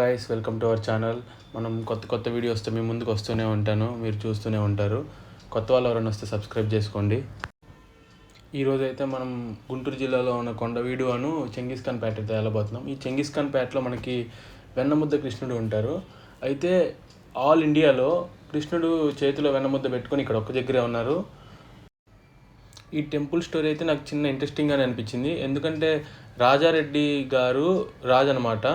Guys, welcome to our channel. మనం కొత్త వీడియోస్తో మీ ముందుకు వస్తూనే ఉంటాను, మీరు చూస్తూనే ఉంటారు. కొత్త వాళ్ళు ఎవరైనా వస్తే సబ్స్క్రైబ్ చేసుకోండి. ఈరోజు అయితే మనం గుంటూరు జిల్లాలో ఉన్న కొండవీడు అను చెంగిస్ ఖాన్ పేట అయితే వెళ్ళబోతున్నాం. ఈ చెంగిస్ ఖాన్ పేటలో మనకి వెన్నముద్ద కృష్ణుడు ఉంటారు. అయితే ఆల్ ఇండియాలో కృష్ణుడు చేతిలో వెన్నముద్ద పెట్టుకొని ఇక్కడ ఒక్క దగ్గరే ఉన్నారు. ఈ టెంపుల్ స్టోరీ అయితే నాకు చిన్న ఇంట్రెస్టింగ్గానే అనిపించింది. ఎందుకంటే రాజారెడ్డి గారు రాజు అనమాట.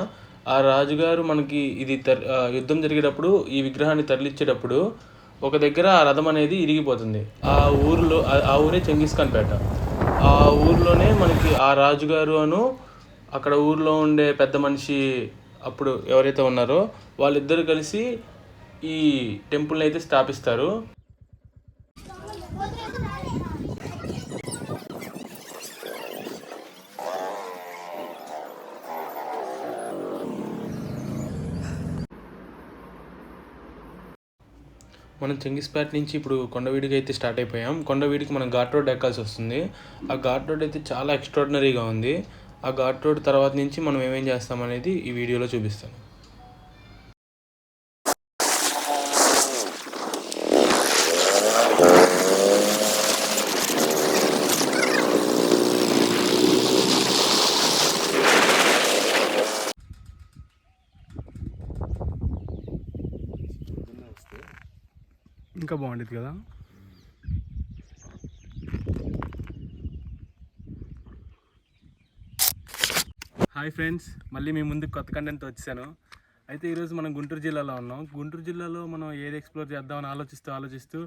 ఆ రాజుగారు మనకి ఇది యుద్ధం జరిగేటప్పుడు ఈ విగ్రహాన్ని తరలించేటప్పుడు ఒక దగ్గర ఆ రథం అనేది ఇరిగిపోతుంది. ఆ ఊరే చెంగిస్ ఖాన్ పేట. ఆ ఊర్లోనే మనకి ఆ రాజుగారు అక్కడ ఊర్లో ఉండే పెద్ద మనిషి అప్పుడు ఎవరైతే ఉన్నారో వాళ్ళిద్దరు కలిసి ఈ టెంపుల్ని అయితే స్థాపిస్తారు. మనం చెంగిస్పేట నుంచి ఇప్పుడు కొండవీడికి అయితే స్టార్ట్ అయిపోయాం. కొండవీడికి మనం ఘాట్ రోడ్ ఎక్కాల్సి వస్తుంది. ఆ ఘాట్ రోడ్ అయితే చాలా ఎక్స్ట్రాడినరీగా ఉంది. ఆ ఘాట్ రోడ్ తర్వాత నుంచి మనం ఏమేం చేస్తామనేది ఈ వీడియోలో చూపిస్తాను. ఇంకా బాగుండేది కదా. హాయ్ ఫ్రెండ్స్, మళ్ళీ మీ ముందుకు కొత్త కంటెంట్తో వచ్చాను. అయితే ఈరోజు మనం గుంటూరు జిల్లాలో ఉన్నాం. గుంటూరు జిల్లాలో మనం ఏది ఎక్స్ప్లోర్ చేద్దామని ఆలోచిస్తూ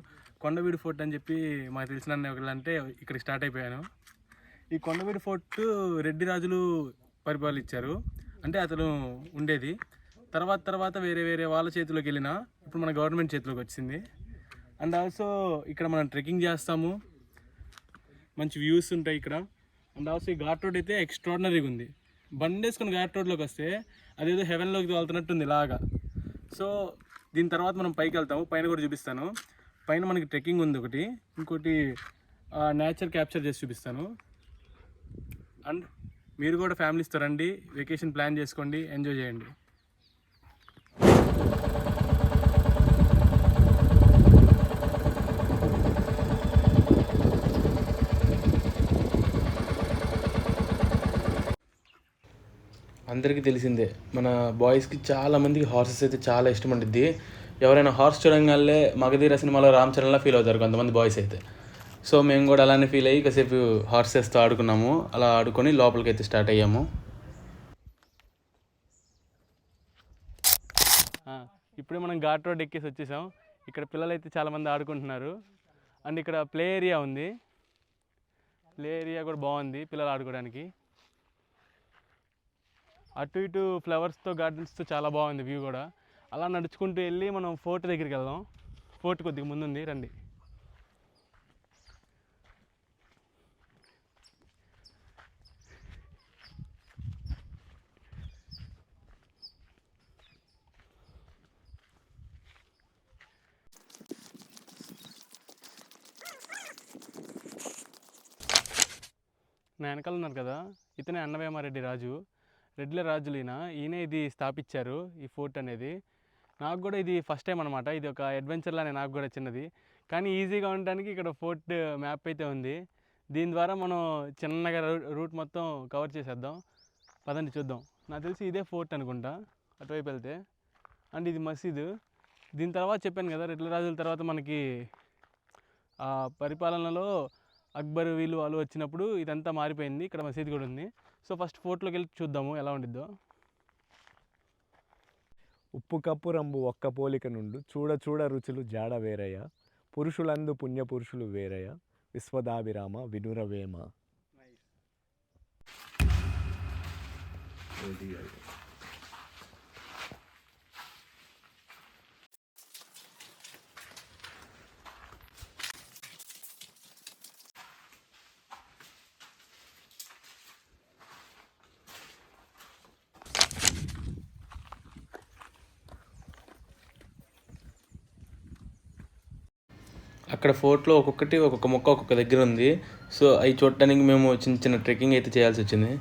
కొండవీడు ఫోర్ట్ అని చెప్పి మాకు తెలిసిన ఒకళ్ళంటే ఇక్కడికి స్టార్ట్ అయిపోయాను. ఈ కొండవీడు ఫోర్ట్ రెడ్డి రాజులు పరిపాలించారు. అంటే అతను ఉండేది. తర్వాత వేరే వాళ్ళ చేతిలోకి వెళ్ళినా ఇప్పుడు మన గవర్నమెంట్ చేతిలోకి వచ్చింది. అండ్ ఆల్సో ఇక్కడ మనం ట్రెక్కింగ్ చేస్తాము, మంచి వ్యూస్ ఉంటాయి ఇక్కడ. అండ్ ఆల్సో ఈ ఘాట్ రోడ్ అయితే ఎక్స్ట్రాడినరీగా ఉంది. బండి వేసుకుని ఘాట్ రోడ్లోకి వస్తే అదేదో హెవెన్లోకి వెళ్తున్నట్టుంది ఇలాగా. సో దీని తర్వాత మనం పైకి వెళ్తాము, పైన కూడా చూపిస్తాను. పైన మనకి ట్రెక్కింగ్ ఉంది ఒకటి, ఇంకోటి నేచర్ క్యాప్చర్ చేసి చూపిస్తాను. అండ్ మీరు కూడా ఫ్యామిలీస్తో రండి, వెకేషన్ ప్లాన్ చేసుకోండి, ఎంజాయ్ చేయండి. అందరికీ తెలిసిందే, మన బాయ్స్కి చాలామందికి హార్సెస్ అయితే చాలా ఇష్టం ఉంటుంది. ఎవరైనా హార్స్ చూడంగానే మగధీర సినిమాలో రామ్ చరణ్లా ఫీల్ అవుతారు కొంతమంది బాయ్స్ అయితే. సో మేము కూడా అలానే ఫీల్ అయ్యి కాసేపు హార్సెస్తో ఆడుకున్నాము. అలా ఆడుకొని లోపలికి అయితే స్టార్ట్ అయ్యాము. ఇప్పుడే మనం ఘాట్ రోడ్ ఎక్కేసి వచ్చేసాం. ఇక్కడ పిల్లలు అయితే చాలామంది ఆడుకుంటున్నారు. అండ్ ఇక్కడ ప్లే ఏరియా ఉంది. ప్లే ఏరియా కూడా బాగుంది పిల్లలు ఆడుకోవడానికి. అటు ఇటు ఫ్లవర్స్తో గార్డెన్స్తో చాలా బాగుంది వ్యూ కూడా. అలా నడుచుకుంటూ వెళ్ళి మనం ఫోర్ట్ దగ్గరికి వెళ్దాం. ఫోర్ట్ కొద్దిగా ముందుంది, రండి. నా వెనకాల ఉన్నారు కదా, ఇతనే అన్నవేమారెడ్డి రాజు. రెడ్ల రాజులు ఈయనే ఇది స్థాపించారు, ఈ ఫోర్ట్ అనేది. నాకు కూడా ఇది ఫస్ట్ టైం అనమాట. ఇది ఒక అడ్వెంచర్లానే నాకు కూడా చిన్నది, కానీ ఈజీగా ఉండడానికి ఇక్కడ ఫోర్ట్ మ్యాప్ అయితే ఉంది. దీని ద్వారా మనం చిన్నగా రూట్ మొత్తం కవర్ చేసేద్దాం. పదండి చూద్దాం. నాకు తెలిసి ఇదే ఫోర్ట్ అనుకుంటా అటువైపు వెళ్తే. అండ్ ఇది మసీదు. దీని తర్వాత చెప్పాను కదా, రెడ్ల రాజుల తర్వాత మనకి పరిపాలనలో అక్బర్ వాళ్ళు వచ్చినప్పుడు ఇదంతా మారిపోయింది. ఇక్కడ మసీదు కూడా ఉంది. సో ఫస్ట్ ఫోర్ట్లోకి వెళ్ళి చూద్దాము ఎలా ఉండిద్దో. ఉప్పు కప్పు రంబు ఒక్క పోలిక నుండు చూడ రుచులు జాడ వేరయ్య, పురుషులందు పుణ్యపురుషులు వేరయ్య, విశ్వదాభిరామ వినురవేమ. అక్కడ ఫోర్ట్లో ఒక్కొక్క మొక్క ఒక్కొక్క దగ్గర ఉంది. సో అవి చూడటానికి మేము చిన్న ట్రెక్కింగ్ అయితే చేయాల్సి వచ్చింది.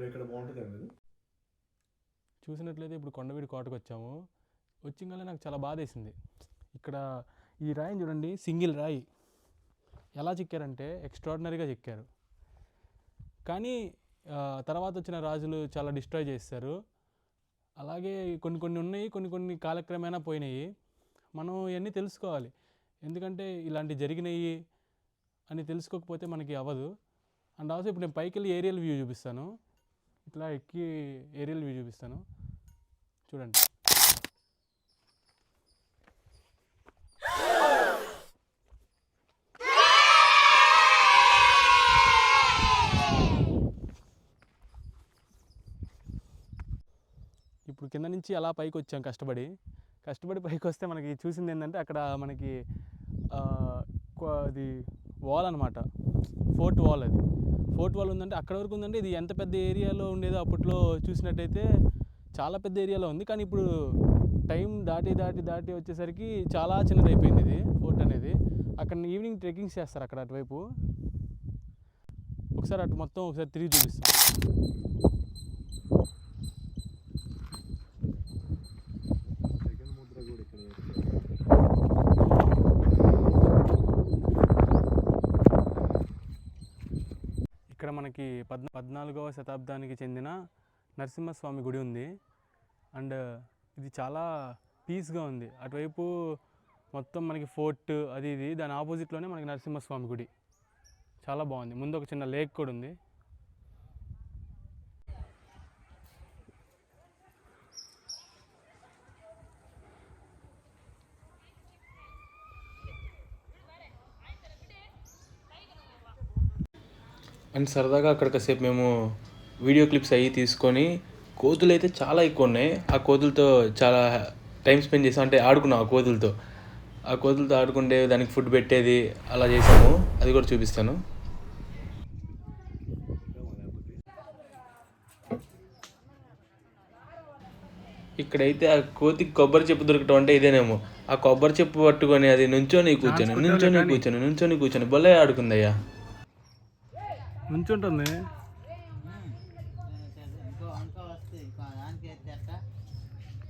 ఇక్కడ బాగుంటుంది అండి. చూసినట్లయితే ఇప్పుడు కొండవీడి కోటకు వచ్చాము. వచ్చింగలే నాకు చాలా బాధ వేసింది. ఇక్కడ ఈ రాయిని చూడండి, సింగిల్ రాయి ఎలా చెక్కారంటే ఎక్స్ట్రాడినరీగా చెక్కారు. కానీ తర్వాత వచ్చిన రాజులు చాలా డిస్ట్రాయ్ చేస్తారు. అలాగే కొన్ని ఉన్నాయి, కొన్ని కాలక్రమేణా పోయినాయి. మనం ఇవన్నీ తెలుసుకోవాలి. ఎందుకంటే ఇలాంటివి జరిగినాయి అని తెలుసుకోకపోతే మనకి అవ్వదు. అండ్ ఆల్సో ఇప్పుడు నేను పైకి వెళ్ళి ఏరియల్ వ్యూ చూపిస్తాను. ఇట్లా ఎక్కి ఏరియల్ వ్యూ చూపిస్తాను, చూడండి. ఇప్పుడు కింద నుంచి అలా పైకి వచ్చాం కష్టపడి పైకి వస్తే మనకి చూసింది ఏంటంటే అక్కడ మనకి అది వాల్ అనమాట, ఫోర్ట్ వాల్. అది ఫోర్ట్ వాల్ ఉందంటే అక్కడ వరకు ఉందంటే ఇది ఎంత పెద్ద ఏరియాలో ఉండేదో అప్పట్లో చూసినట్టయితే చాలా పెద్ద ఏరియాలో ఉంది. కానీ ఇప్పుడు టైం దాటి వచ్చేసరికి చాలా చిన్నది అయిపోయింది ఇది ఫోర్ట్ అనేది. అక్కడ ఈవినింగ్ ట్రెక్కింగ్స్ చేస్తారు అక్కడ అటువైపు. ఒకసారి అటు మొత్తం ఒకసారి తిరిగి చూపిస్తాం. ఇక్కడ మనకి 14వ శతాబ్దానికి చెందిన నరసింహస్వామి గుడి ఉంది. అండ్ ఇది చాలా పీస్గా ఉంది. అటువైపు మొత్తం మనకి ఫోర్ట్ అది ఇది, దాని ఆపోజిట్లోనే మనకి నరసింహస్వామి గుడి చాలా బాగుంది. ముందు ఒక చిన్న లేక్ కూడా ఉంది. అండ్ సరదాగా అక్కడ కాసేపు మేము వీడియో క్లిప్స్ అవి తీసుకొని, కోతులు అయితే చాలా ఎక్కువ ఉన్నాయి. ఆ కోతులతో చాలా టైం స్పెండ్ చేసాం. అంటే ఆడుకున్నాం ఆ కోతులతో ఆడుకుంటే దానికి ఫుడ్ పెట్టేది అలా చేసాము. అది కూడా చూపిస్తాను. ఇక్కడైతే ఆ కోతికి కొబ్బరి చెప్పు దొరకటం అంటే ఇదేనేమో. ఆ కొబ్బరి చెప్పు పట్టుకొని అది నుంచొని కూర్చొని భలే ఆడుకుందయ్యా. నుంచుంటుంది.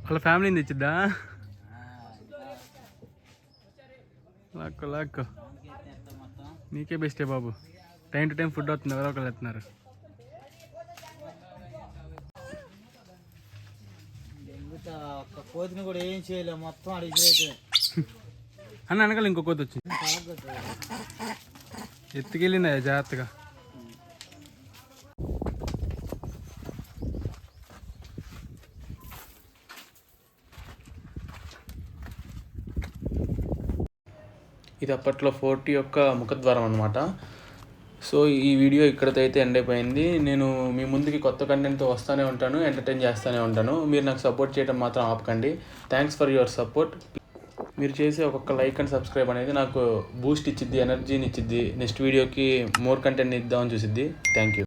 వాళ్ళ ఫ్యామిలీని తెచ్చిద్దా? లాక్కో నీకే బెస్టే బాబు. టైం టు టైం ఫుడ్ అవుతుంది, ఎవరో ఒకరు ఎత్తున్నారు. కోతిని కూడా ఏం చేయలేము, మొత్తం అడిగి అన్న వెనకాల ఇంకో కోతి వచ్చింది, ఎత్తుకెళ్ళింది జాగ్రత్తగా. ఇది అప్పట్లో ఫోర్ట్ యొక్క ముఖద్వారం అనమాట. సో ఈ వీడియో ఇక్కడితో అయితే ఎండ్ అయిపోయింది. నేను మీ ముందుకి కొత్త కంటెంట్తో వస్తూనే ఉంటాను, ఎంటర్టైన్ చేస్తూనే ఉంటాను. మీరు నాకు సపోర్ట్ చేయడం మాత్రం ఆపకండి. Thanks for your support. మీరు చేసే ఒక్కొక్క లైక్ అండ్ సబ్స్క్రైబ్ అనేది నాకు బూస్ట్ ఇచ్చిద్ది, ఎనర్జీని ఇచ్చిద్ది, నెక్స్ట్ వీడియోకి మోర్ కంటెంట్ ఇద్దామని చూసిద్ది. Thank you.